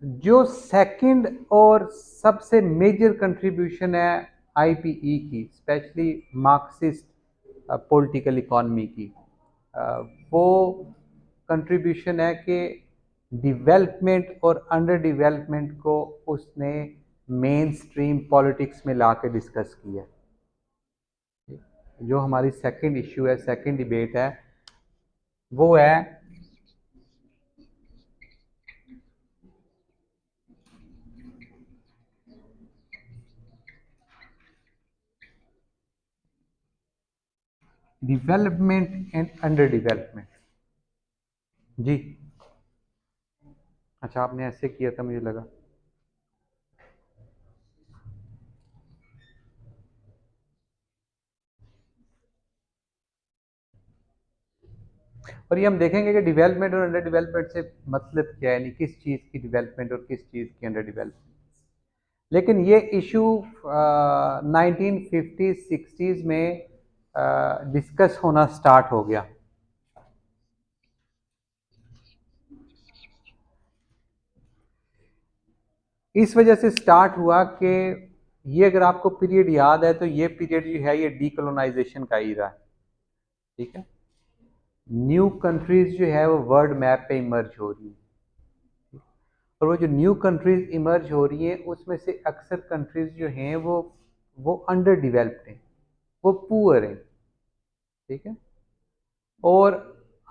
जो सेकंड और सबसे मेजर कंट्रीब्यूशन है आईपीई की, स्पेशली मार्क्सिस्ट पॉलिटिकल इकोनॉमी की, वो कंट्रीब्यूशन है कि डेवलपमेंट और अंडर डेवलपमेंट को उसने मेन स्ट्रीम पॉलिटिक्स में ला के डिस्कस किया। जो हमारी सेकंड इशू है, सेकंड डिबेट है, वो है डेवलपमेंट एंड अंडर डेवलपमेंट। जी अच्छा, आपने ऐसे किया था, मुझे लगा। और ये हम देखेंगे कि डेवलपमेंट और अंडर डेवलपमेंट से मतलब क्या है, यानी किस चीज़ की डेवलपमेंट और किस चीज़ की अंडर डेवलपमेंट। लेकिन ये इशू 1950-60s में डिस्कस होना स्टार्ट हो गया। इस वजह से स्टार्ट हुआ कि ये, अगर आपको पीरियड याद है, तो ये पीरियड जो है ये डीकोलोनाइजेशन का ईरा है। ठीक है, न्यू कंट्रीज जो है वो वर्ल्ड मैप पे इमर्ज हो रही है, और वो जो न्यू कंट्रीज इमर्ज हो रही हैं उसमें से अक्सर कंट्रीज जो हैं वो अंडर डेवलप्ड हैं, वो पुअर हैं। ठीक है, और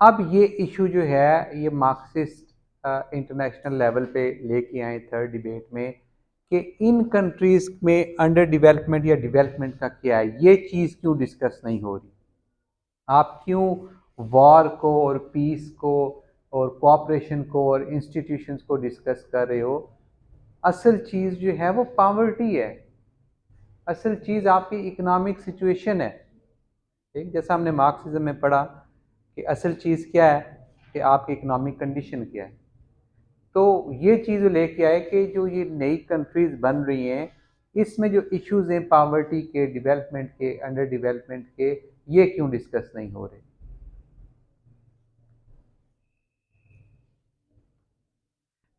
अब ये इशू जो है ये मार्क्सिस्ट इंटरनेशनल लेवल पे लेके आए थर्ड डिबेट में, कि इन कंट्रीज में अंडर डेवलपमेंट या डेवलपमेंट का क्या है, ये चीज़ क्यों डिस्कस नहीं हो रही। आप क्यों वॉर को और पीस को और कोऑपरेशन को और इंस्टीट्यूशंस को डिस्कस कर रहे हो। असल चीज़ जो है वो पॉवर्टी है, असल चीज़ आपकी इकोनॉमिक सिचुएशन है। ठीक, जैसा हमने मार्क्सिज्म में पढ़ा कि असल चीज़ क्या है, कि आपकी इकोनॉमिक कंडीशन क्या है। तो ये चीज़ लेके आए कि जो ये नई कंट्रीज बन रही हैं, इसमें जो इश्यूज हैं पॉवर्टी के, डेवलपमेंट के, अंडर डेवलपमेंट के, ये क्यों डिस्कस नहीं हो रहे।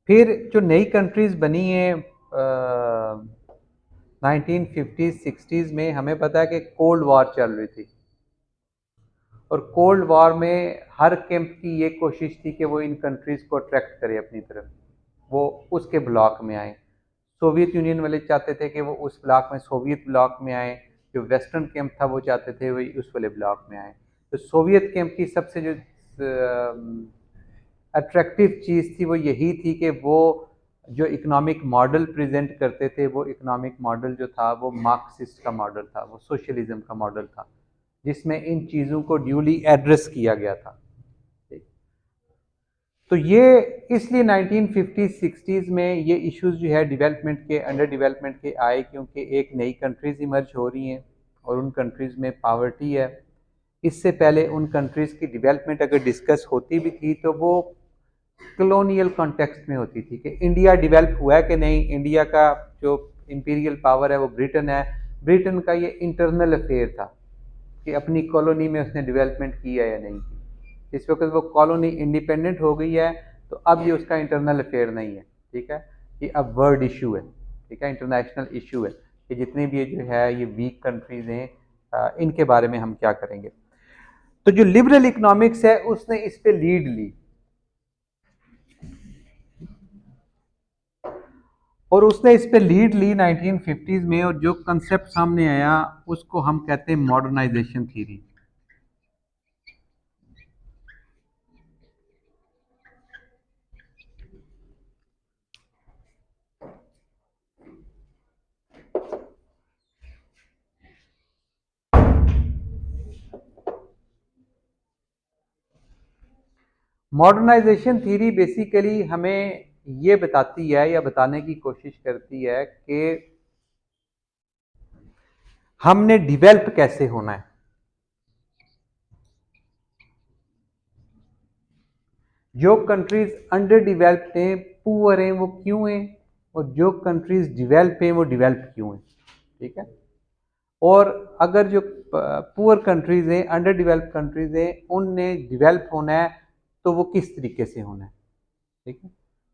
फिर जो नई कंट्रीज बनी हैं 1950s-60s में, हमें पता है कि कोल्ड वॉर चल रही थी, और कोल्ड वॉर में हर कैंप की ये कोशिश थी कि वो इन कंट्रीज को अट्रैक्ट करे अपनी तरफ, वो उसके ब्लॉक में आए। सोवियत यूनियन वाले चाहते थे कि वो उस ब्लॉक में, सोवियत ब्लॉक में आए। जो वेस्टर्न कैंप था वो चाहते थे वही उस वाले ब्लॉक में आए। तो सोवियत कैंप की सबसे जो अट्रैक्टिव चीज़ थी वो यही थी कि वो जो इकोनॉमिक मॉडल प्रेजेंट करते थे, वो इकोनॉमिक मॉडल जो था वो मार्क्सिस्ट का मॉडल था, वो सोशलिज्म का मॉडल था, जिसमें इन चीज़ों को ड्यूली एड्रेस किया गया था। तो ये इसलिए 1950-60s में ये इश्यूज जो है डेवलपमेंट के, अंडर डेवलपमेंट के आए, क्योंकि एक नई कंट्रीज इमर्ज हो रही हैं और उन कंट्रीज में पावर्टी है। इससे पहले उन कंट्रीज की डेवलपमेंट अगर डिस्कस होती भी थी तो वो कॉलोनियल कॉन्टेक्स्ट में होती थी, कि इंडिया डेवलप हुआ है कि नहीं, इंडिया का जो इंपीरियल पावर है वो ब्रिटेन है, ब्रिटेन का ये इंटरनल अफेयर था कि अपनी कॉलोनी में उसने डेवलपमेंट की है या नहीं की। इस वक्त वो कॉलोनी इंडिपेंडेंट हो गई है, तो अब ये उसका इंटरनल अफेयर नहीं है। ठीक है, ये अब वर्ल्ड इशू है। ठीक है, इंटरनेशनल इशू है कि जितने भी जो है ये वीक कंट्रीज हैं, इनके बारे में हम क्या करेंगे। तो जो लिबरल इकोनॉमिक्स है उसने इस पे लीड ली, और उसने इस पे लीड ली 1950s में, और जो कंसेप्ट सामने आया उसको हम कहते हैं modernisation theory. Modernisation theory basically हमें ये बताती है या बताने की कोशिश करती है कि हमने डिवेल्प कैसे होना है। जो कंट्रीज अंडर डेवलप्ड हैं, पुअर हैं, वो क्यों हैं, और जो कंट्रीज डेवलप हैं वो डेवलप क्यों हैं। ठीक है, और अगर जो पुअर कंट्रीज हैं, अंडर डेवलप्ड कंट्रीज हैं, उनने डेवलप होना है तो वो किस तरीके से होना है। ठीक है,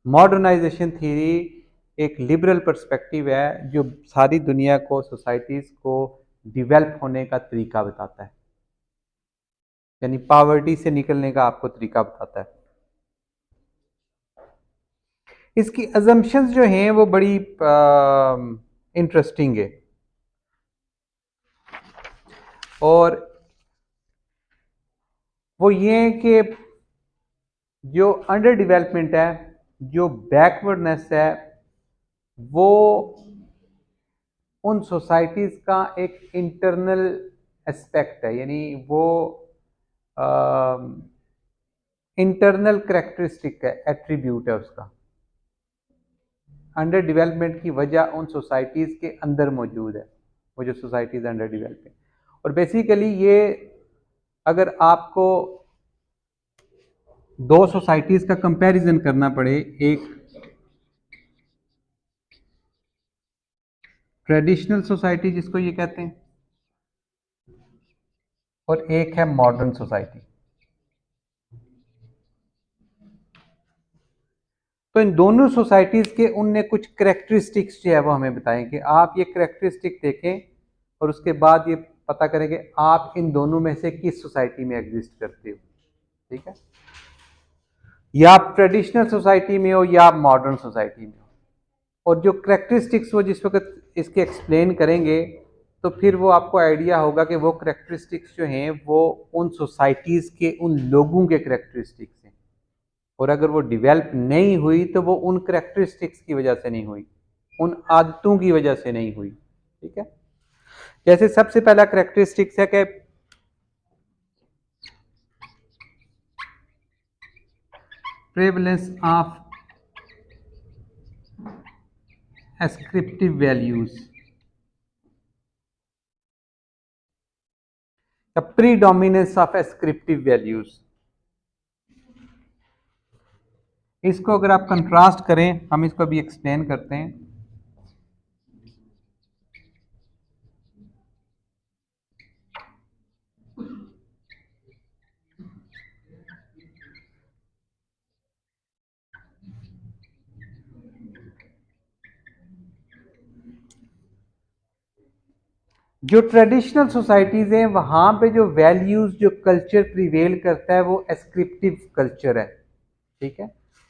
मॉडर्नाइजेशन थ्योरी एक लिबरल पर्सपेक्टिव है जो सारी दुनिया को, सोसाइटीज को डेवलप होने का तरीका बताता है, यानी पॉवर्टी से निकलने का आपको तरीका बताता है। इसकी अजम्पशंस जो हैं वो बड़ी इंटरेस्टिंग है, और वो ये है कि जो अंडर डेवलपमेंट है, जो बैकवर्डनेस है, वो उन सोसाइटीज का एक इंटरनल एस्पेक्ट है, यानी वो इंटरनल करेक्टरिस्टिक है, एट्रीब्यूट है उसका। अंडर डेवलपमेंट की वजह उन सोसाइटीज के अंदर मौजूद है, वो जो सोसाइटीज अंडर डेवलपमेंट। और बेसिकली ये अगर आपको दो सोसाइटीज का कंपैरिजन करना पड़े, एक ट्रेडिशनल सोसाइटी जिसको ये कहते हैं, और एक है मॉडर्न सोसाइटी, तो इन दोनों सोसाइटीज के उनने कुछ करेक्टरिस्टिक्स जो है वो हमें बताएं कि आप ये करेक्टरिस्टिक देखें और उसके बाद ये पता करें कि आप इन दोनों में से किस सोसाइटी में एग्जिस्ट करते हो। ठीक है, या आप ट्रेडिशनल सोसाइटी में हो या आप मॉडर्न सोसाइटी में हो, और जो करेक्टरिस्टिक्स वो जिस वक्त इसके एक्सप्लेन करेंगे तो फिर वो आपको आइडिया होगा कि वो करेक्टरिस्टिक्स जो हैं वो उन सोसाइटीज़ के उन लोगों के करेक्टरिस्टिक्स हैं, और अगर वो डेवलप नहीं हुई तो वो उन करेक्टरिस्टिक्स की वजह से नहीं हुई, उन आदतों की वजह से नहीं हुई। ठीक है, जैसे सबसे पहला करेक्टरिस्टिक्स है कि prevalence of ascriptive values, the predominance of ascriptive values। इसको अगर आप कंट्रास्ट करें, हम इसको भी एक्सप्लेन करते हैं। जो ट्रेडिशनल सोसाइटीज हैं वहां पे जो वैल्यूज, जो कल्चर प्रिवेल करता है वो एस्क्रिप्टिव कल्चर है। ठीक है,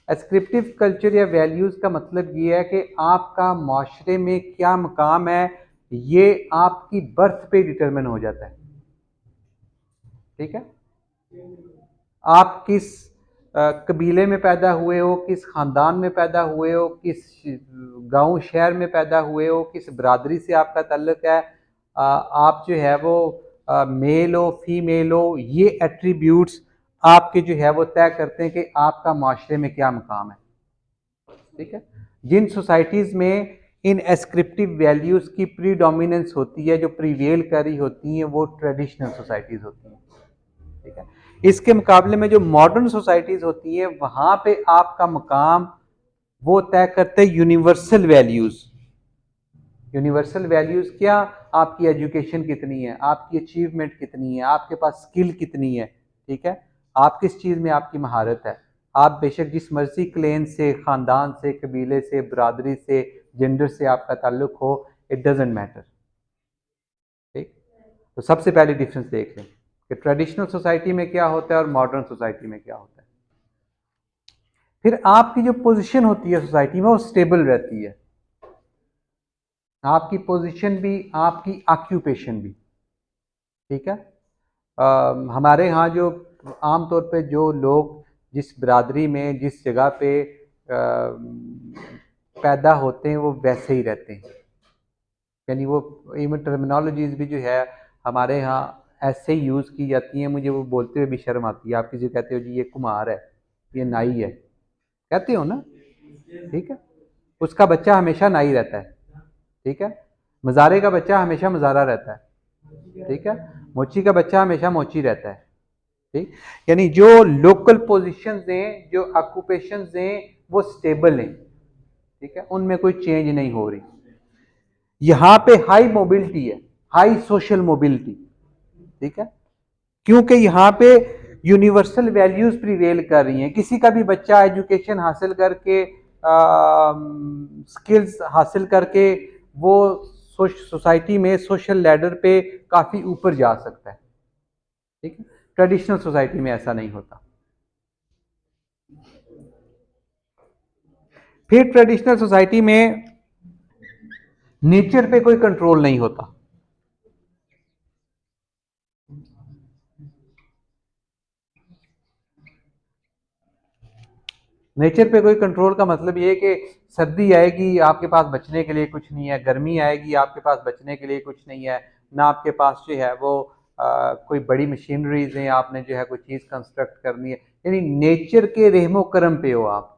एस्क्रिप्टिव कल्चर या वैल्यूज का मतलब ये है कि आपका माशरे में क्या मकाम है, ये आपकी बर्थ पे डिटरमिन हो जाता है। ठीक है, आप किस कबीले में पैदा हुए हो, किस ख़ानदान में पैदा हुए हो, किस गांव शहर में पैदा हुए हो, किस बरादरी से आपका ताल्लुक है, आप जो है वो मेल हो फीमेल हो, ये एट्रीब्यूट्स आपके जो है वो तय करते हैं कि आपका माशरे में क्या मकाम है। ठीक है, जिन सोसाइटीज़ में इन एस्क्रिप्टिव वैल्यूज़ की प्रीडोमिनेंस होती है, जो प्रीवेल कर रही होती हैं, वो ट्रेडिशनल सोसाइटीज़ होती हैं। ठीक है, इसके मुकाबले में जो मॉडर्न सोसाइटीज़ होती हैं वहाँ पे आपका मकाम वो तय करते हैं यूनिवर्सल वैल्यूज़। यूनिवर्सल वैल्यूज़ क्या? आपकी एजुकेशन कितनी है, आपकी अचीवमेंट कितनी है, आपके पास स्किल कितनी है। ठीक है, आप किस चीज़ में आपकी महारत है। आप बेशक जिस मर्जी क्लेन से, ख़ानदान से, कबीले से, बरादरी से, जेंडर से आपका ताल्लुक हो, इट डजेंट मैटर। ठीक, तो सबसे पहले डिफरेंस देख लें कि ट्रेडिशनल सोसाइटी में क्या होता है और मॉडर्न सोसाइटी में क्या होता है। फिर आपकी जो पोजीशन होती है सोसाइटी में वो स्टेबल रहती है, आपकी पोजीशन भी, आपकी ऑक्यूपेशन भी। ठीक है, हमारे यहाँ जो आमतौर पे जो लोग जिस बरादरी में, जिस जगह पे पैदा होते हैं वो वैसे ही रहते हैं, यानी वो इवन टर्मिनोलॉजीज भी जो है हमारे यहाँ ऐसे ही यूज़ की जाती हैं, मुझे वो बोलते हुए भी शर्म आती है। आप किसी को कहते हो जी ये कुम्हार है, ये नाई है, कहते हो ना। ठीक है, उसका बच्चा हमेशा नाई रहता है। ठीक है, मज़ारे का बच्चा हमेशा मज़ारा रहता है। ठीक है, मोची का बच्चा हमेशा मोची रहता है। ठीक, यानी जो लोकल पोजीशंस हैं, जो ऑक्यूपेशंस हैं, वो स्टेबल हैं। ठीक है, उनमें कोई चेंज नहीं हो रही। यहाँ पे हाई मोबिलिटी है, हाई सोशल मोबिलिटी। ठीक है, क्योंकि यहाँ पे यूनिवर्सल वैल्यूज प्रिवेल कर रही हैं। किसी का भी बच्चा एजुकेशन हासिल करके स्किल्स हासिल करके वो सोसाइटी में सोशल लैडर पे काफ़ी ऊपर जा सकता है, ठीक है। ट्रेडिशनल सोसाइटी में ऐसा नहीं होता। फिर ट्रेडिशनल सोसाइटी में नेचर पे कोई कंट्रोल नहीं होता। नेचर पे कोई कंट्रोल का मतलब ये है कि सर्दी आएगी आपके पास बचने के लिए कुछ नहीं है, गर्मी आएगी आपके पास बचने के लिए कुछ नहीं है, ना आपके पास जो है वो कोई बड़ी मशीनरीज हैं, आपने जो है कोई चीज़ कंस्ट्रक्ट करनी है, यानी नेचर के रहमो करम पे हो आप।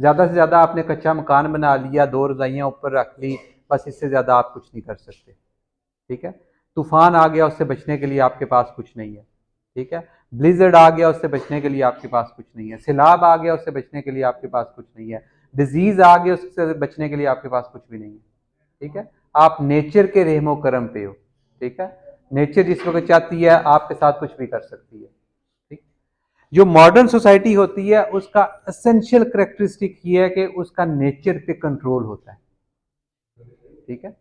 ज़्यादा से ज़्यादा आपने कच्चा मकान बना लिया, 2 रज़ाइयाँ ऊपर रख ली, बस इससे ज़्यादा आप कुछ नहीं कर सकते, ठीक है। तूफान आ गया, उससे बचने के लिए आपके पास कुछ नहीं है, ठीक है। ब्लिजर्ड आ गया, उससे बचने के लिए आपके पास कुछ नहीं है। सैलाब आ गया, उससे बचने के लिए आपके पास कुछ नहीं है। डिजीज आ गया, उससे बचने के लिए आपके पास कुछ भी नहीं है, ठीक है। आप नेचर के रहमो करम पे हो, ठीक है। नेचर जिस वक्त चाहती है आपके साथ कुछ भी कर सकती है, ठीक। जो मॉडर्न सोसाइटी होती है उसका एसेंशियल करेक्टरिस्टिक ये है कि उसका नेचर पे कंट्रोल होता है, ठीक है।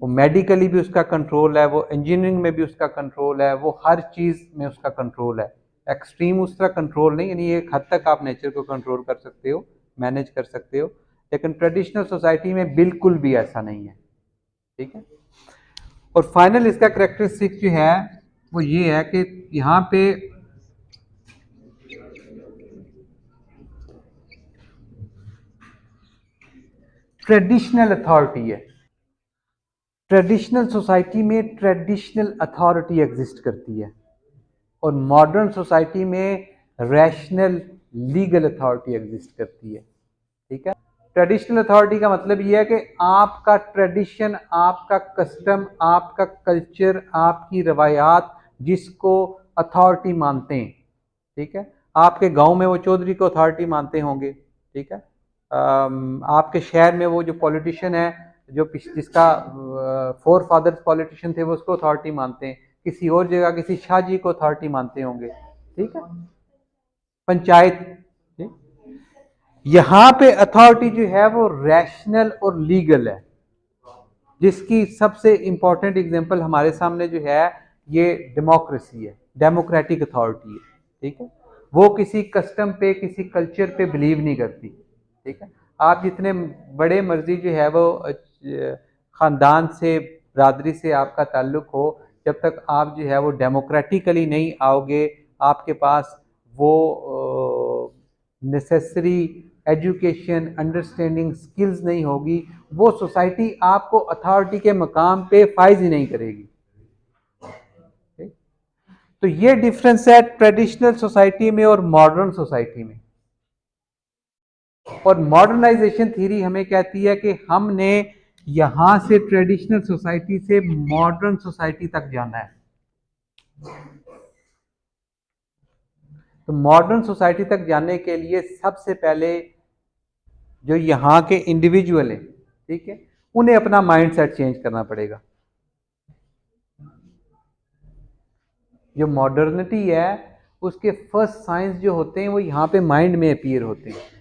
वो मेडिकली भी उसका कंट्रोल है, वो इंजीनियरिंग में भी उसका कंट्रोल है, वो हर चीज़ में उसका कंट्रोल है। एक्सट्रीम उस तरह कंट्रोल नहीं, यानी एक हद तक आप नेचर को कंट्रोल कर सकते हो, मैनेज कर सकते हो, लेकिन ट्रेडिशनल सोसाइटी में बिल्कुल भी ऐसा नहीं है, ठीक है। और फाइनल इसका करेक्टरिस्टिक जो है वो ये है कि यहाँ पे ट्रेडिशनल अथॉरिटी है। ट्रेडिशनल सोसाइटी में ट्रेडिशनल अथॉरिटी एग्जिस्ट करती है और मॉडर्न सोसाइटी में रैशनल लीगल अथॉरिटी एग्जिस्ट करती है, ठीक है। ट्रेडिशनल अथॉरिटी का मतलब यह है कि आपका ट्रेडिशन, आपका कस्टम, आपका कल्चर, आपकी रवायात जिसको अथॉरिटी मानते हैं, ठीक है। आपके गांव में वो चौधरी को अथॉरिटी मानते होंगे, ठीक है। आपके शहर में वो जो पॉलिटिशियन है, जो जिसका फोर फादर्स पॉलिटिशियन थे, वो उसको अथॉरिटी मानते हैं। किसी और जगह किसी शाह जी को अथॉरिटी मानते होंगे, ठीक है। पंचायत, ठीक? यहाँ पे अथॉरिटी जो है वो रैशनल और लीगल है, जिसकी सबसे इंपॉर्टेंट एग्जांपल हमारे सामने जो है ये डेमोक्रेसी है, डेमोक्रेटिक अथॉरिटी है, ठीक है। वो किसी कस्टम पे, किसी कल्चर पे बिलीव नहीं करती, ठीक है। आप जितने बड़े मर्जी जो है वो ख़ानदान से, बरादरी से आपका ताल्लुक हो, जब तक आप जो है वो डेमोक्रेटिकली नहीं आओगे, आपके पास वो नेसेसरी एजुकेशन, अंडरस्टैंडिंग, स्किल्स नहीं होगी, वो सोसाइटी आपको अथॉरिटी के मकाम पे फाइज ही नहीं करेगी। तो ये डिफरेंस है ट्रेडिशनल सोसाइटी में और मॉडर्न सोसाइटी में। और मॉडर्नाइजेशन थ्योरी हमें कहती है कि हमने यहां से ट्रेडिशनल सोसाइटी से मॉडर्न सोसाइटी तक जाना है। तो मॉडर्न सोसाइटी तक जाने के लिए सबसे पहले जो यहाँ के इंडिविजुअल हैं, ठीक है, उन्हें अपना माइंड सेट चेंज करना पड़ेगा। जो मॉडर्निटी है उसके फर्स्ट साइंस जो होते हैं वो यहाँ पे माइंड में अपीयर होते हैं।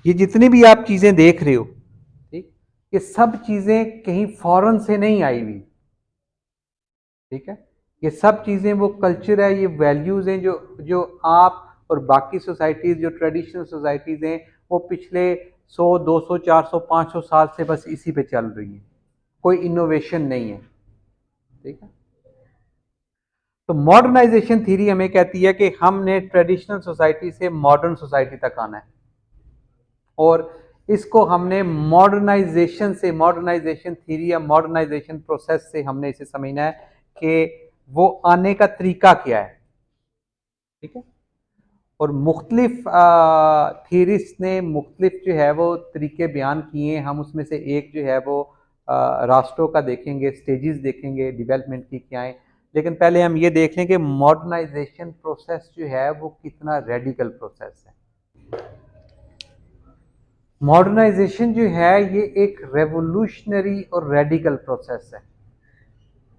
ये जितनी भी आप चीजें देख रहे हो, ठीक, ये सब चीजें कहीं फॉरेन से नहीं आई हुई, ठीक है। ये सब चीजें वो कल्चर है, ये वैल्यूज हैं जो जो आप और बाकी सोसाइटीज, जो ट्रेडिशनल सोसाइटीज हैं, वो पिछले 100, 200, 400, 500 साल से बस इसी पे चल रही है, कोई इनोवेशन नहीं है, ठीक है। तो मॉडर्नाइजेशन थ्योरी हमें कहती है कि हमने ट्रेडिशनल सोसाइटी से मॉडर्न सोसाइटी तक आना है, और इसको हमने मॉडर्नाइजेशन से, मॉडर्नाइजेशन थ्योरी या मॉडर्नाइजेशन प्रोसेस से हमने इसे समझना है कि वो आने का तरीका क्या है, ठीक है। और मुख्तलिफ थीरिस्ट ने मुख्तलिफ जो है वो तरीके बयान किए हैं। हम उसमें से एक जो है वो राष्ट्रों का देखेंगे, स्टेजेस देखेंगे डेवलपमेंट की क्या है। लेकिन पहले हम ये देख लें कि मॉडर्नाइजेशन प्रोसेस जो है वो कितना रेडिकल प्रोसेस है। मॉडर्नाइजेशन जो है ये एक रेवोल्यूशनरी और रेडिकल प्रोसेस है,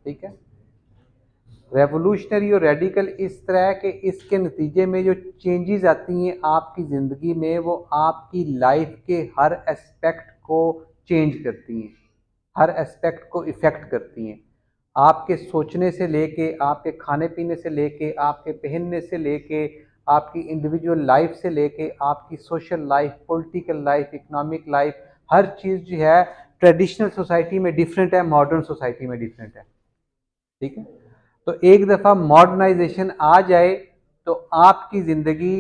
ठीक है। रेवोल्यूशनरी और रेडिकल इस तरह के इसके नतीजे में जो चेंजेस आती हैं आपकी ज़िंदगी में, वो आपकी लाइफ के हर एस्पेक्ट को चेंज करती हैं, हर एस्पेक्ट को इफ़ेक्ट करती हैं। आपके सोचने से लेके, आपके खाने पीने से लेके, आपके पहनने से लेके, आपकी इंडिविजुअल लाइफ से लेके, आपकी social life, political life, economic life, हर चीज़ जो है ट्रेडिशनल सोसाइटी में डिफरेंट है, मॉडर्न सोसाइटी में डिफरेंट है। ठीक है, तो एक दफ़ा मॉडर्नाइजेशन आ जाए तो आपकी ज़िंदगी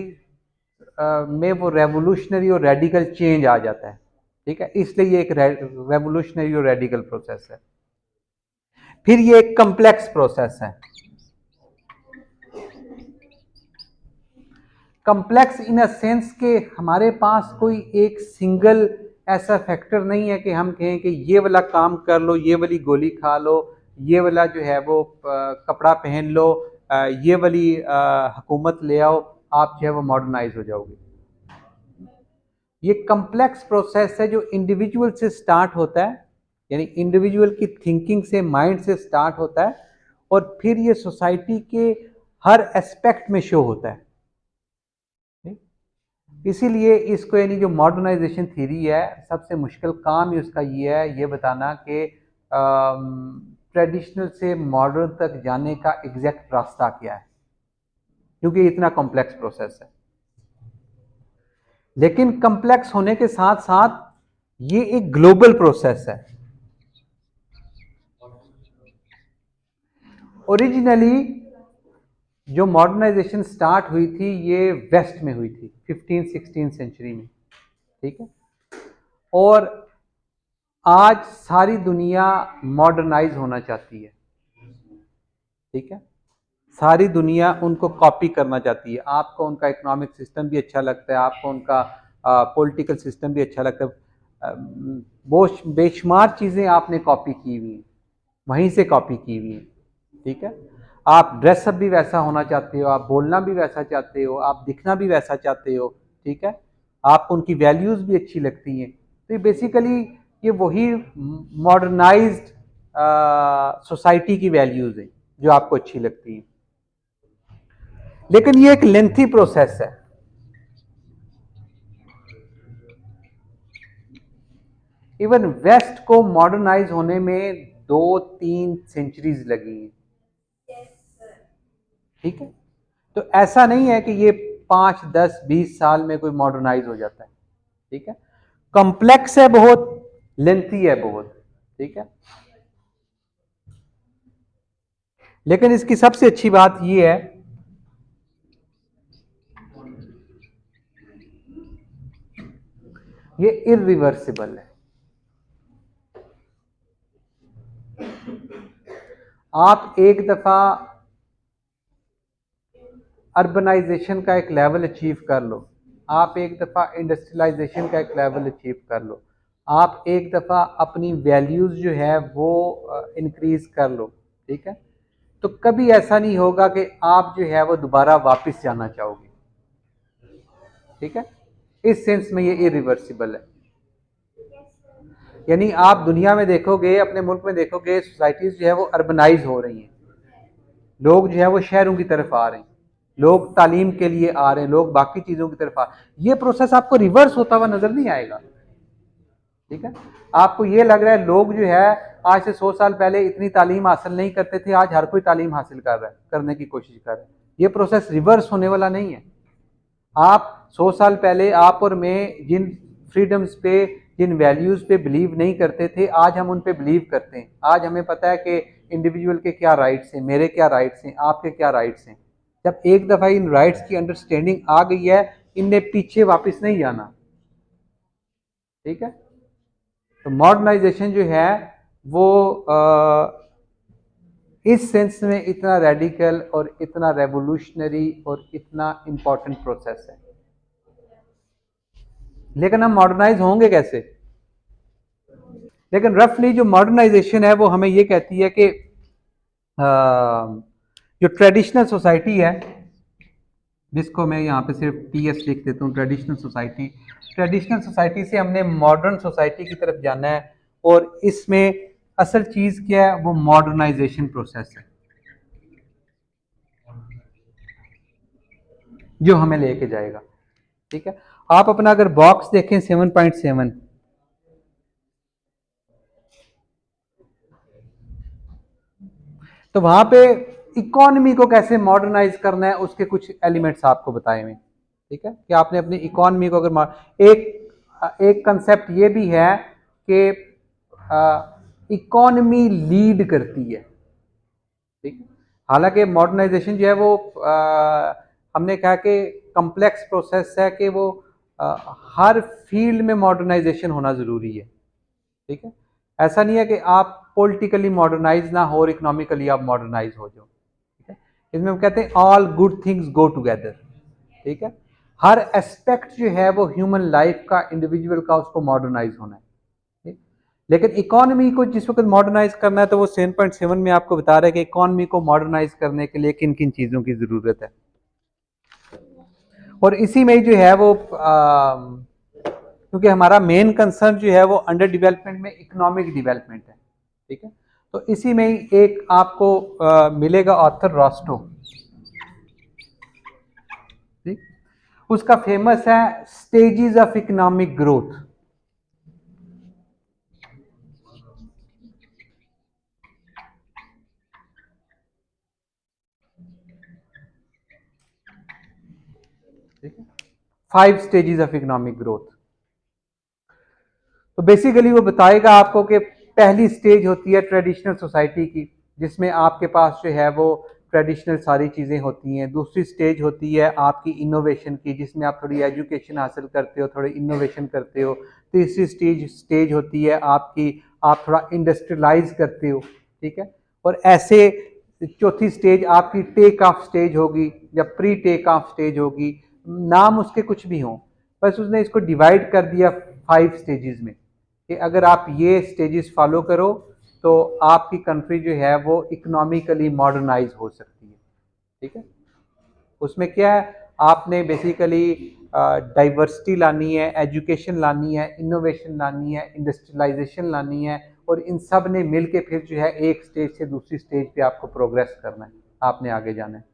में वो रेवोल्यूशनरी और रेडिकल चेंज आ जाता है। ठीक है, इसलिए ये एक रेवोल्यूशनरी और रेडिकल प्रोसेस है। फिर ये एक कम्प्लेक्स प्रोसेस है। कम्प्लेक्स इन अ सेंस के हमारे पास कोई एक सिंगल ऐसा फैक्टर नहीं है कि हम कहें कि ये वाला काम कर लो, ये वाली गोली खा लो, ये वाला जो है वो कपड़ा पहन लो, ये वाली हुकूमत ले आओ, आप जो है वो मॉडर्नाइज हो जाओगे। ये कम्प्लेक्स प्रोसेस है जो इंडिविजुअल से स्टार्ट होता है, यानी इंडिविजुअल की थिंकिंग से, माइंड से स्टार्ट होता है, और फिर ये सोसाइटी के हर एस्पेक्ट में शो होता है। इसीलिए इसको, यानी जो मॉडर्नाइजेशन थ्योरी है, सबसे मुश्किल काम ही उसका ये है, ये बताना कि ट्रेडिशनल से मॉडर्न तक जाने का एग्जैक्ट रास्ता क्या है, क्योंकि इतना कॉम्प्लेक्स प्रोसेस है। लेकिन कॉम्प्लेक्स होने के साथ साथ ये एक ग्लोबल प्रोसेस है। ओरिजिनली जो मॉडर्नाइजेशन स्टार्ट हुई थी ये वेस्ट में हुई थी 15-16 सेंचुरी में। ठीक है, और आज सारी दुनिया मॉडर्नाइज होना चाहती है। ठीक है, सारी दुनिया उनको कॉपी करना चाहती है। आपको उनका इकोनॉमिक सिस्टम भी अच्छा लगता है, आपको उनका पॉलिटिकल सिस्टम भी अच्छा लगता है, बेशुमार चीज़ें आपने कॉपी की हुई हैं, वहीं से कॉपी की हुई हैं। ठीक है, आप ड्रेसअप भी वैसा होना चाहते हो, आप बोलना भी वैसा चाहते हो, आप दिखना भी वैसा चाहते हो। ठीक है, आपको उनकी वैल्यूज़ भी अच्छी लगती हैं। तो बेसिकली ये वही मॉडर्नाइज्ड सोसाइटी की वैल्यूज़ हैं जो आपको अच्छी लगती हैं। लेकिन ये एक लेंथी प्रोसेस है। इवन वेस्ट को मॉडर्नाइज होने में 2-3 सेंचुरीज लगी हैं। ठीक है, तो ऐसा नहीं है कि ये 5, 10, 20 साल में कोई मॉडर्नाइज हो जाता है। ठीक है, कॉम्प्लेक्स है बहुत, लेंथी है बहुत। ठीक है, लेकिन इसकी सबसे अच्छी बात ये है, ये इरिवर्सिबल है। आप एक दफा अर्बनाइजेशन का एक लेवल अचीव कर लो, आप एक दफ़ा इंडस्ट्रियलाइजेशन का एक लेवल अचीव कर लो, आप एक दफ़ा अपनी वैल्यूज़ जो है वो इंक्रीज़ कर लो। ठीक है, तो कभी ऐसा नहीं होगा कि आप जो है वो दोबारा वापस जाना चाहोगे। ठीक है, इस सेंस में ये इरिवर्सिबल है। यानी आप दुनिया में देखोगे, अपने मुल्क में देखोगे, सोसाइटीज़ जो है वो अर्बनाइज हो रही हैं, लोग जो है वो शहरों की तरफ आ रहे हैं, लोग तालीम के लिए आ रहे हैं, लोग बाकी चीज़ों की तरफ आ रहे हैं। ये प्रोसेस आपको रिवर्स होता हुआ नज़र नहीं आएगा। ठीक है, आपको ये लग रहा है लोग जो है आज से 100 साल पहले इतनी तालीम हासिल नहीं करते थे, आज हर कोई तालीम हासिल कर रहा है, करने की कोशिश कर रहा है। ये प्रोसेस रिवर्स होने वाला नहीं है। आप 100 साल पहले आप और मैं जिन फ्रीडम्स पे, जिन वैल्यूज़ पे बिलीव नहीं करते थे, आज हम उन पे बिलीव करते हैं। आज हमें पता है कि इंडिविजुअल के क्या राइट्स हैं, मेरे क्या राइट्स हैं, आपके क्या राइट्स हैं। जब एक दफ़ा इन राइट्स की अंडरस्टैंडिंग आ गई है, इनने पीछे वापस नहीं जाना। ठीक है, तो मॉडर्नाइजेशन जो है वो इस सेंस में इतना रेडिकल और इतना रेवोल्यूशनरी और इतना इम्पोर्टेंट प्रोसेस है। लेकिन हम मॉडर्नाइज होंगे कैसे? लेकिन रफली जो मॉडर्नाइजेशन है वो हमें ये कहती है कि जो ट्रेडिशनल सोसाइटी है, जिसको मैं यहाँ पे सिर्फ TS लिख देता हूँ, ट्रेडिशनल सोसाइटी, ट्रेडिशनल सोसाइटी से हमने मॉडर्न सोसाइटी की तरफ जाना है, और इसमें असल चीज़ क्या है, वो मॉडर्नाइजेशन प्रोसेस है। जो हमें लेके जाएगा। ठीक है, आप अपना अगर बॉक्स देखें 7.7, तो वहां पे इकोनॉमी को कैसे मॉडर्नाइज करना है उसके कुछ एलिमेंट्स आपको बताए हुए। ठीक है, कि आपने अपनी इकोनॉमी को अगर एक कंसेप्ट ये भी है कि इकोनॉमी लीड करती है। ठीक है, हालांकि मॉडर्नाइजेशन जो है वो हमने कहा कि कॉम्प्लेक्स प्रोसेस है कि वो हर फील्ड में मॉडर्नाइजेशन होना ज़रूरी है। ठीक है, ऐसा नहीं है कि आप पॉलिटिकली मॉडर्नाइज ना हो और इकोनॉमिकली आप मॉडर्नाइज हो जाओ। ठीक है, इसमें हम कहते हैं all good things go together. ठीक है, हर एस्पेक्ट जो है वो ह्यूमन लाइफ का, इंडिविजुअल का, उसको मॉडर्नाइज होना है। ठीक? लेकिन इकोनॉमी को जिस वक्त मॉडर्नाइज करना है तो वो 7.7 में आपको बता रहा है कि इकोनॉमी को मॉडर्नाइज करने के लिए किन किन चीज़ों की ज़रूरत है। और इसी में जो है वो क्योंकि हमारा मेन कंसर्न जो है वो अंडर डेवलपमेंट में इकोनॉमिक डेवलपमेंट है। ठीक है, तो इसी में ही एक आपको मिलेगा ऑथर रॉस्टो। ठीक, उसका फेमस है स्टेजेस ऑफ इकोनॉमिक ग्रोथ। ठीक है, 5 स्टेजेस ऑफ इकोनॉमिक ग्रोथ। तो बेसिकली वो बताएगा आपको कि पहली स्टेज होती है ट्रेडिशनल सोसाइटी की, जिसमें आपके पास जो है वो ट्रेडिशनल सारी चीज़ें होती हैं। दूसरी स्टेज होती है आपकी इनोवेशन की, जिसमें आप थोड़ी एजुकेशन हासिल करते हो, थोड़ी इनोवेशन करते हो। तीसरी स्टेज होती है आपकी, आप थोड़ा इंडस्ट्रियलाइज करते हो। ठीक है, और ऐसे चौथी स्टेज आपकी टेक ऑफ स्टेज होगी या प्री टेक ऑफ स्टेज होगी, नाम उसके कुछ भी हों, बस उसने इसको डिवाइड कर दिया 5 स्टेजेस में कि अगर आप ये स्टेजेस फॉलो करो तो आपकी कंट्री जो है वो इकोनॉमिकली मॉडर्नाइज हो सकती है। ठीक है, उसमें क्या है, आपने बेसिकली डाइवर्सिटी लानी है, एजुकेशन लानी है, इनोवेशन लानी है, इंडस्ट्रियलाइजेशन लानी है, और इन सब ने मिल के फिर जो है एक स्टेज से दूसरी स्टेज पे आपको प्रोग्रेस करना है, आपने आगे जाना है।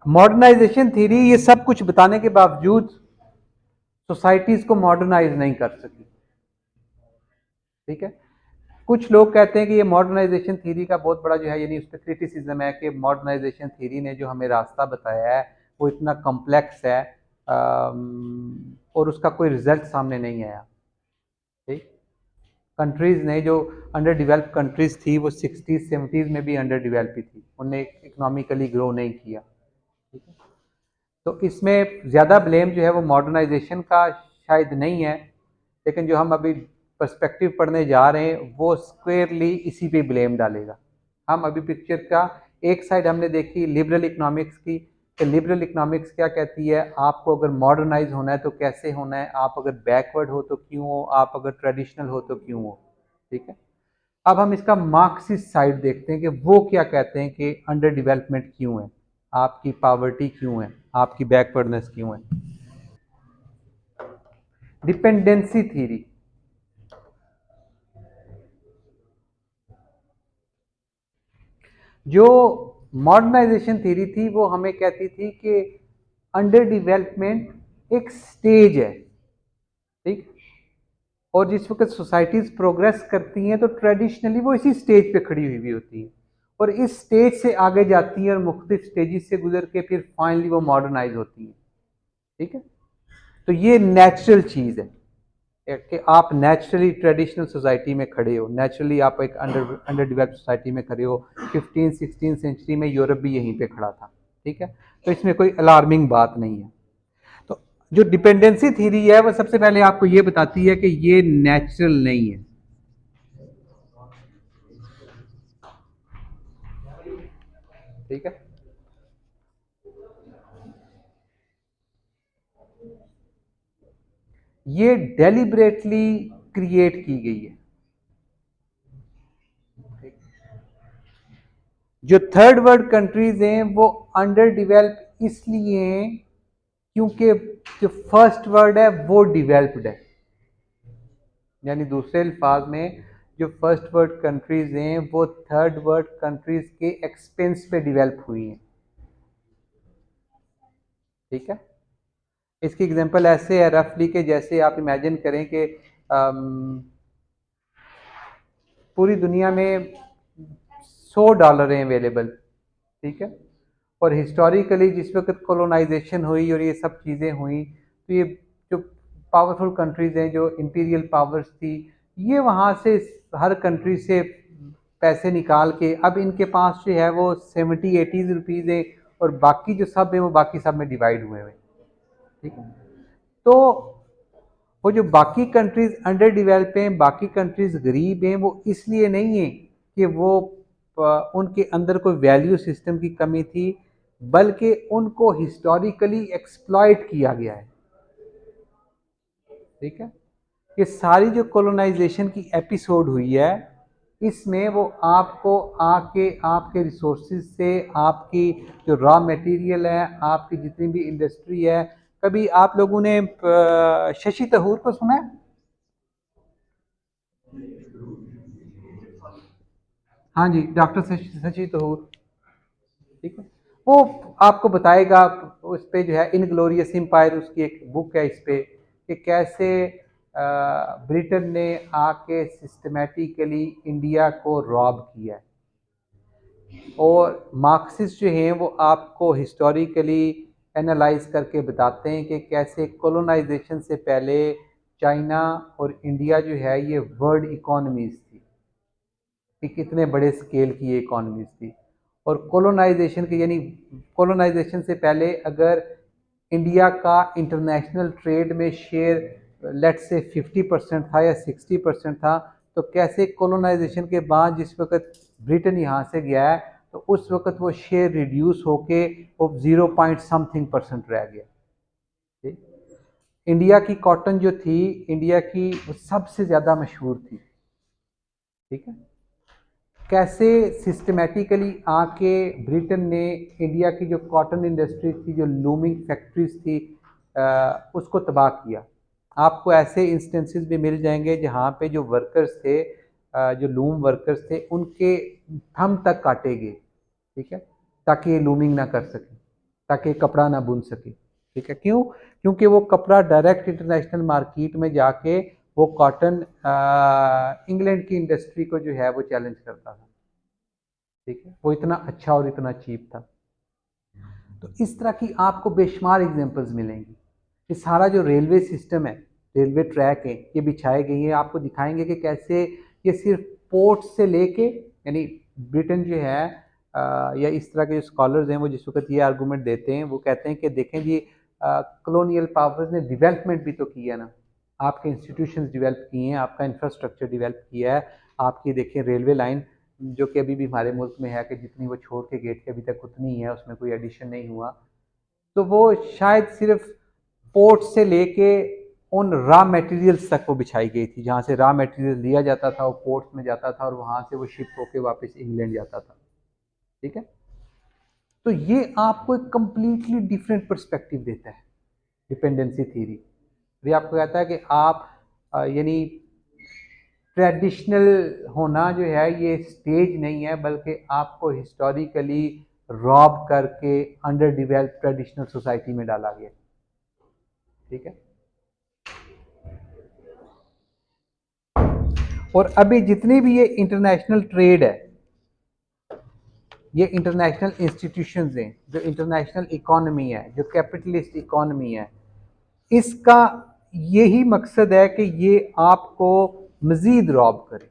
मॉडर्नाइजेशन थ्योरी ये सब कुछ बताने के बावजूद सोसाइटीज को मॉडर्नाइज नहीं कर सकी। ठीक है, कुछ लोग कहते हैं कि ये मॉडर्नाइजेशन थ्योरी का बहुत बड़ा जो है, यानी उस पर क्रिटिसिज्म है कि मॉडर्नाइजेशन थ्योरी ने जो हमें रास्ता बताया है वो इतना कॉम्प्लेक्स है और उसका कोई रिजल्ट सामने नहीं आया। ठीक, कंट्रीज़ ने जो अंडर डेवलप कंट्रीज़ थी वो 60s 70s में भी अंडर डेवलप ही थी, उन्हें इकोनॉमिकली ग्रो नहीं किया। ठीक है, तो इसमें ज़्यादा ब्लेम जो है वो मॉडर्नाइजेशन का शायद नहीं है, लेकिन जो हम अभी पर्सपेक्टिव पढ़ने जा रहे हैं वो स्क्वेयरली इसी पे ब्लेम डालेगा। हम अभी पिक्चर का एक साइड हमने देखी लिबरल इकोनॉमिक्स की, कि लिबरल इकोनॉमिक्स क्या कहती है, आपको अगर मॉडर्नाइज होना है तो कैसे होना है, आप अगर बैकवर्ड हो तो क्यों हो, आप अगर ट्रेडिशनल हो तो क्यों हो। ठीक है, अब हम इसका मार्क्सिस्ट साइड देखते हैं कि वो क्या कहते हैं कि अंडर डेवलपमेंट क्यों है, आपकी पावर्टी क्यों है, आपकी बैकवर्डनेस क्यों है। डिपेंडेंसी थ्योरी, जो मॉडर्नाइजेशन थ्योरी थी वो हमें कहती थी कि अंडर डेवलपमेंट एक स्टेज है। ठीक, और जिस वक्त सोसाइटीज प्रोग्रेस करती हैं तो ट्रेडिशनली वो इसी स्टेज पे खड़ी हुई होती हैं और इस स्टेज से आगे जाती हैं और मुख्तलिफ स्टेजेस से गुजर के फिर फाइनली वो मॉडर्नाइज होती हैं। ठीक है, तो ये नेचुरल चीज़ है कि आप नेचुरली ट्रेडिशनल सोसाइटी में खड़े हो, नेचुरली आप एक अंडर डेवलप्ड सोसाइटी में खड़े हो। 15-16 सेंचुरी में यूरोप भी यहीं पे खड़ा था। ठीक है, तो इसमें कोई अलार्मिंग बात नहीं है। तो जो डिपेंडेंसी थ्योरी है वो सबसे पहले आपको ये बताती है कि ये नेचुरल नहीं है। ठीक है, ये डेलिबरेटली क्रिएट की गई है। जो थर्ड वर्ल्ड कंट्रीज हैं वो अंडर डेवलप इसलिए हैं क्योंकि जो फर्स्ट वर्ल्ड है वो डेवलप्ड है, यानी दूसरे अल्फाज में जो फर्स्ट वर्ल्ड कंट्रीज हैं वो थर्ड वर्ल्ड कंट्रीज के एक्सपेंस पे डेवलप हुई हैं। ठीक है। इसकी एग्जांपल ऐसे है रफली के जैसे आप इमेजिन करें कि पूरी दुनिया में $100 हैं अवेलेबल, ठीक है। और हिस्टोरिकली जिस वक्त कॉलोनाइजेशन हुई और ये सब चीज़ें हुई तो ये जो पावरफुल कंट्रीज़ हैं, जो इंपीरियल पावर्स थी, ये वहाँ से हर कंट्री से पैसे निकाल के अब इनके पास जो है वो 70-80 रुपीज़ है और बाकी जो सब है वो बाकी सब में डिवाइड हुए हुए, ठीक है। तो वो जो बाकी कंट्रीज अंडर डेवलप हैं, बाकी कंट्रीज गरीब हैं, वो इसलिए नहीं है कि वो उनके अंदर कोई वैल्यू सिस्टम की कमी थी, बल्कि उनको हिस्टोरिकली एक्सप्लॉइट किया गया है, ठीक है। ये सारी जो कॉलोनाइजेशन की एपिसोड हुई है, इसमें वो आपको आके आपके रिसोर्सेज से, आपकी जो रॉ मटेरियल है, आपकी जितनी भी इंडस्ट्री है, कभी आप लोगों ने शशि तहूर को सुना है? हाँ जी, डॉक्टर शशि तहूर, ठीक है। वो आपको बताएगा, उस पे जो है इनग्लोरियस एम्पायर उसकी एक बुक है इस पे, कि कैसे ब्रिटेन ने आके सिस्टमेटिकली इंडिया को रॉब किया है। और मार्क्सिस्ट जो हैं वो आपको हिस्टोरिकली एनालाइज करके बताते हैं कि कैसे कॉलोनाइजेशन से पहले चाइना और इंडिया जो है ये वर्ल्ड इकोनॉमीज थी, कि कितने बड़े स्केल की ये इकोनॉमीज थी। और कॉलोनाइजेशन के यानी कॉलोनाइजेशन से पहले अगर इंडिया का इंटरनेशनल ट्रेड में शेयर लेट्स से 50% था या 60% था, तो कैसे कॉलोनाइजेशन के बाद जिस वक्त ब्रिटेन यहाँ से गया है तो उस वक्त वो शेयर रिड्यूस होके वो 0 पॉइंट समथिंग % रह गया, ठीक। इंडिया की कॉटन जो थी, इंडिया की वो सबसे ज़्यादा मशहूर थी, ठीक है। कैसे सिस्टमेटिकली आके ब्रिटेन ने इंडिया की जो कॉटन इंडस्ट्री थी, जो लूमिंग फैक्ट्रीज थी, उसको तबाह किया। आपको ऐसे इंस्टेंसेस भी मिल जाएंगे जहाँ पे जो वर्कर्स थे, जो लूम वर्कर्स थे, उनके थंब तक काटे गए, ठीक है, ताकि ये लूमिंग ना कर सके, ताकि कपड़ा ना बुन सके, ठीक है। क्यों? क्योंकि वो कपड़ा डायरेक्ट इंटरनेशनल मार्केट में जाके वो कॉटन इंग्लैंड की इंडस्ट्री को जो है वो चैलेंज करता था, ठीक है। वो इतना अच्छा और इतना चीप था। तो इस तरह की आपको बेशुमार एग्जांपल्स मिलेंगी। ये सारा जो रेलवे सिस्टम है, रेलवे ट्रैक है, ये बिछाए गए हैं, आपको दिखाएंगे कि कैसे ये सिर्फ पोर्ट से लेके, यानी ब्रिटेन जो है या इस तरह के जो स्कॉलर्स हैं वो जिस वक्त ये आर्गूमेंट देते हैं, वो कहते हैं कि देखें जी, कॉलोनियल पावर्स ने डेवलपमेंट भी तो किया ना, आपके इंस्टीट्यूशंस डेवलप किए हैं, आपका इंफ्रास्ट्रक्चर डेवलप किया है, आपकी देखें रेलवे लाइन जो कि अभी भी हमारे मुल्क में है कि जितनी वो छोड़ के गेट के अभी तक उतनी ही है, उसमें कोई एडिशन नहीं हुआ। तो वो शायद सिर्फ पोर्ट से लेके उन रॉ मटेरियल्स तक वो बिछाई गई थी, जहाँ से रॉ मटेरियल लिया जाता था वो पोर्ट्स में जाता था और वहाँ से वो शिप होके वापस इंग्लैंड जाता था, ठीक है। तो ये आपको एक कंप्लीटली डिफरेंट पर्सपेक्टिव देता है डिपेंडेंसी थ्योरी। ये आपको कहता है कि आप यानी ट्रेडिशनल होना जो है ये स्टेज नहीं है, बल्कि आपको हिस्टोरिकली रॉब करके अंडर डेवलप्ड ट्रेडिशनल सोसाइटी में डाला गया, ठीक है। और अभी जितनी भी ये इंटरनेशनल ट्रेड है, ये इंटरनेशनल इंस्टीट्यूशंस हैं, जो इंटरनेशनल इकोनॉमी है, जो कैपिटलिस्ट इकोनॉमी है, इसका यही मकसद है कि ये आपको मजीद रॉब करे,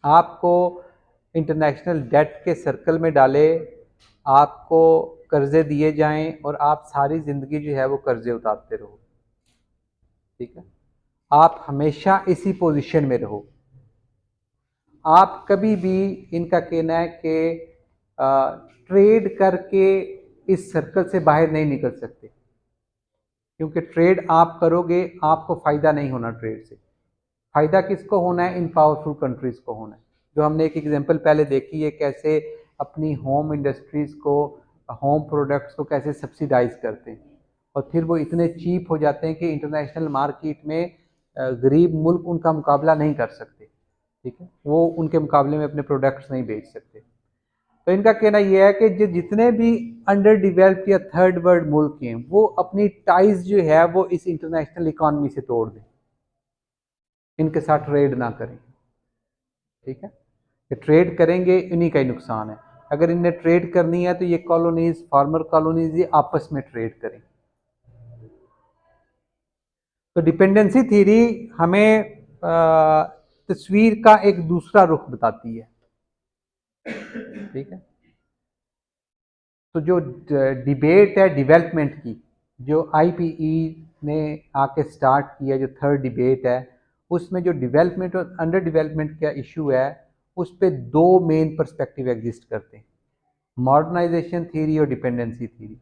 आपको इंटरनेशनल डेट के सर्कल में डाले, आपको कर्जे दिए जाएं और आप सारी ज़िंदगी जो है वो कर्जे उतारते रहो, ठीक है। आप हमेशा इसी पोजीशन में रहो, आप कभी भी, इनका कहना है कि ट्रेड करके इस सर्कल से बाहर नहीं निकल सकते, क्योंकि ट्रेड आप करोगे आपको फ़ायदा नहीं होना, ट्रेड से फ़ायदा किसको होना है? इन पावरफुल कंट्रीज़ को होना है। जो हमने एक एग्जांपल पहले देखी है, कैसे अपनी होम इंडस्ट्रीज़ को, होम प्रोडक्ट्स को कैसे सब्सिडाइज करते हैं और फिर वो इतने चीप हो जाते हैं कि इंटरनेशनल मार्केट में गरीब मुल्क उनका मुकाबला नहीं कर सकते, ठीक है, वो उनके मुकाबले में अपने प्रोडक्ट्स नहीं बेच सकते। तो इनका कहना यह है कि जो जितने भी अंडर डेवलप्ड या थर्ड वर्ल्ड मुल्क हैं वो अपनी टाइज जो है वो इस इंटरनेशनल इकॉनमी से तोड़ दें, इनके साथ ट्रेड ना करें। ठीक है, ये ट्रेड करेंगे इन्हीं का ही नुकसान है। अगर इन्हें ट्रेड करनी है तो ये कॉलोनीज, फार्मर कॉलोनीज, ये आपस में ट्रेड करें। तो डिपेंडेंसी थ्योरी हमें तस्वीर का एक दूसरा रुख बताती है। ठीक है, तो जो डिबेट है डेवलपमेंट की, जो आईपीई ने आके स्टार्ट किया, जो थर्ड डिबेट है, उसमें जो डेवलपमेंट और अंडर डेवलपमेंट का इशू है उस पर दो मेन पर्सपेक्टिव एग्जिस्ट करते हैं, मॉडर्नाइजेशन थ्योरी और डिपेंडेंसी थ्योरी।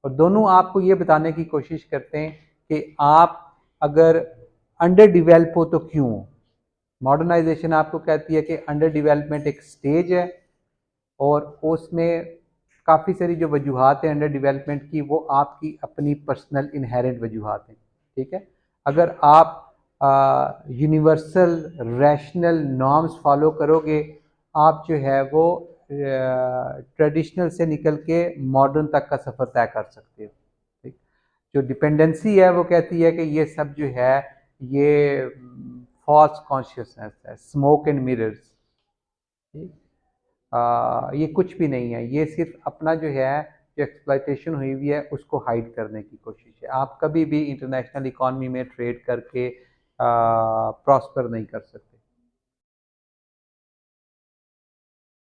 और दोनों आपको ये बताने की कोशिश करते हैं कि आप अगर अंडर डेवलप हो तो क्यों हो। मॉडर्नाइजेशन आपको कहती है कि अंडर डेवलपमेंट एक स्टेज है और उसमें काफ़ी सारी जो वजूहात हैं अंडर डेवलपमेंट की वो आपकी अपनी पर्सनल इनहेरेंट वजूहात हैं। ठीक है, अगर आप यूनिवर्सल रैशनल नॉर्म्स फॉलो करोगे, आप जो है वो ट्रेडिशनल से निकल के मॉडर्न तक का सफ़र तय कर सकते हो। ठीक, जो डिपेंडेंसी है वो कहती है कि ये सब जो है ये फॉल्स कॉन्शियसनेस है, स्मोक एंड मिरर्स। ठीक, ये कुछ भी नहीं है, ये सिर्फ अपना जो है जो एक्सप्लॉयटेशन हुई हुई है उसको हाइड करने की कोशिश है। आप कभी भी इंटरनेशनल इकॉनमी में ट्रेड करके प्रॉस्पर नहीं कर सकते।